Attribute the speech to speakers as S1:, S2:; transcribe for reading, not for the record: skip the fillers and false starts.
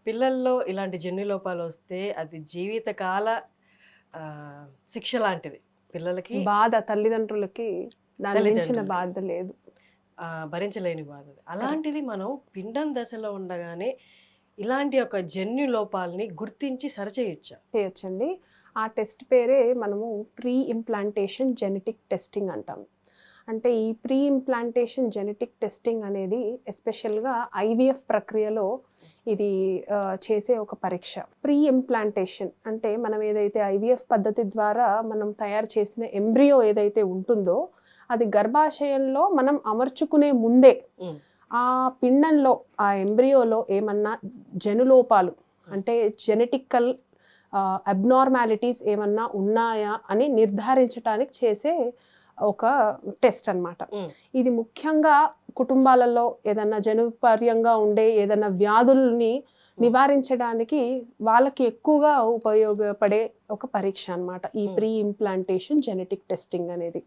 S1: పిల్లల్లో ఇలాంటి జన్యు లోపాలు వస్తే అది జీవితకాల శిక్ష లాంటిది. పిల్లలకి
S2: బాధ తల్లిదండ్రులకి దాని మించిన
S1: తల్లిదండ్రులకి.
S2: బాధ లేదు.
S1: భరించలేని బాధ అది. అలాంటిది మనం పిండం దశలో ఉండగానే ఇలాంటి ఒక జన్యు లోపాలని గుర్తించి సరిచేయొచ్చా?
S2: చేయొచ్చండి. ఆ టెస్ట్ పేరే మనము ప్రీ ఇంప్లాంటేషన్ జెనెటిక్ టెస్టింగ్ అంటాం. అంటే ఈ ప్రీ ఇంప్లాంటేషన్ జెనెటిక్ టెస్టింగ్ అనేది ఎస్పెషల్గా ఐవీఎఫ్ ప్రక్రియలో ఇది చేసే ఒక పరీక్ష. ప్రీ ఇంప్లాంటేషన్ అంటే మనం ఏదైతే ఐవీఎఫ్ పద్ధతి ద్వారా మనం తయారు చేసిన ఎంబ్రియో ఏదైతే ఉంటుందో అది గర్భాశయంలో మనం అమర్చుకునే ముందే ఆ పిండంలో ఆ ఎంబ్రియోలో ఏమన్నా జనులోపాలు అంటే జెనెటికల్ అబ్నార్మాలిటీస్ ఏమన్నా ఉన్నాయా అని నిర్ధారించడానికి చేసే ఒక టెస్ట్ అన్నమాట. ఇది ముఖ్యంగా కుటుంబాలలో ఏదన్నా జనుపర్యంగా ఉండే ఏదన్నా వ్యాధుల్ని నివారించడానికి వాళ్ళకి ఎక్కువగా ఉపయోగపడే ఒక పరీక్ష అన్నమాట ఈ ప్రీ ఇంప్లాంటేషన్ జెనెటిక్ టెస్టింగ్ అనేది.